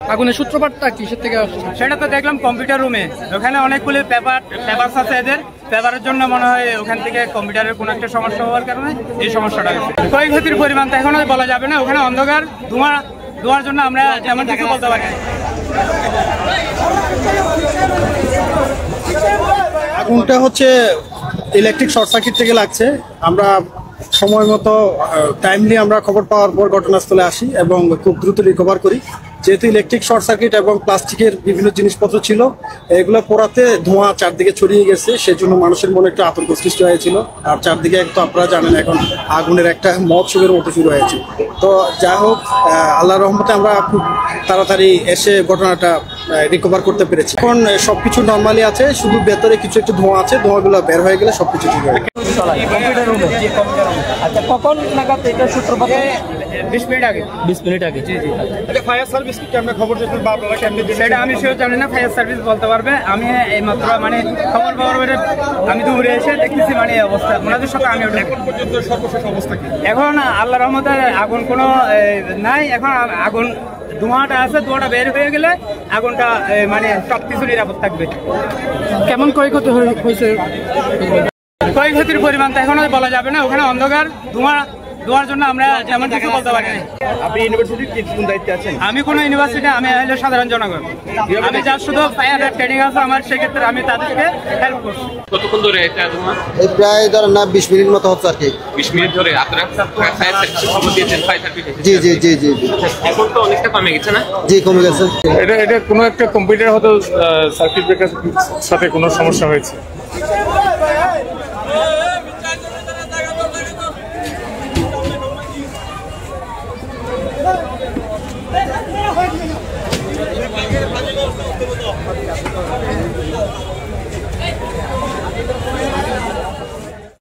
আগুনের সূত্রপাতটা কিসের থেকে আসছে? সেটা তো দেখলাম কম্পিউটার রুমে, ওখানে অনেকগুলি পেপার আছে এদের, পেপারের জন্য মনে হয় ওখান থেকে কম্পিউটারের কোনো একটা সমস্যা হওয়ার কারণে এই সমস্যাটা হয়েছে। ক্ষয়ক্ষতির পরিমাণ তো এখনো বলা যাবে না, ওখানে অন্ধকার ধোঁয়ার জন্য আমরা তেমন কিছু বলতে পারি না। আগুনটা হচ্ছে ইলেকট্রিক শর্ট সার্কিট থেকে লাগছে। আমরা সময় মতো টাইমলি আমরা খবর পাওয়ার পর ঘটনাস্থলে আসি এবং খুব দ্রুত রিকভার করি। যেহেতু ইলেকট্রিক শর্ট সার্কিট এবং প্লাস্টিকের বিভিন্ন জিনিসপত্র ছিল, এগুলো পোড়াতে ধোঁয়া চারদিকে ছড়িয়ে গেছে, সেজন্য মানুষের মনে একটু আতঙ্ক সৃষ্টি হয়েছিল। আর চারদিকে তো আপনারা জানেন এখন আগুনের একটা মহোৎসবের মতো শুরু হয়েছে। তো যাই হোক, আল্লাহর রহমতে আমরা খুব তাড়াতাড়ি এসে ঘটনাটা রিকভার করতে পেরেছি। এখন সবকিছু নর্মালি আছে, শুধু ভেতরে কিছু একটু ধোঁয়া আছে, ধোঁয়াগুলো বের হয়ে গেলে সবকিছু ঠিক হয়ে গেছে। আচ্ছা, কখন নাগাদ এটা সূত্রপাত? 20 মিনিট আগে। 20 মিনিট আগে। জি জি। এটা ফায়ার সার্ভিস কি আমরা খবর দিতে বা আপনারা কেমনে দিলেন সেটা আমি সেও জানি না, ফায়ার সার্ভিস বলতে পারবে। আমি এই মাত্র মানে খবর পাওয়ার পরে আমি দৌড়ে এসে দেখতেছি মানে এই অবস্থা, ওনাদের সাথে আমি এখন পর্যন্ত সর্বশেষ অবস্থা কি? এখন আল্লাহর রহমতে আগুন কোনো নাই, এখন আগুন ধোঁয়াটা আছে, ধোঁয়াটা বের হয়ে গেলে আগুনটা মানে সবকিছু নিরাপদ থাকবে। কেমন ক্ষয়ক্ষতি হয়েছে? ক্ষয়ক্ষতির পরিমাণ তো এখনো বলা যাবে না, ওখানে অন্ধকার ধোঁয়ার জন্য আমরা তেমন কিছু বলতে পারি না। আপনি ইউনিভার্সিটির কোন দায়িত্বে আছেন? আমি কোনো ইউনিভার্সিটি, আমি হলো সাধারণ জনগণ। আমি যার শুধু ফায়ার ট্রেনিং আছে আমার, সেক্ষেত্রে আমি তাদেরকে হেল্প করছি। কতক্ষণ ধরে এটা ধোঁয়া? এই প্রায় ধরেন না 20 মিনিট মতো হচ্ছে আর কি। 20 মিনিট ধরে আপনারা ফায়ার সার্ভিস খবর দিয়েছেন? Fire service? জি জি জি জি। এখন তো অনেকটা কমে গেছে না? জি, কমে গেছে। এটা কোনো একটা কম্পিউটার হয়তো সার্কিট ব্রেকারের সাথে কোনো সমস্যা হয়েছে।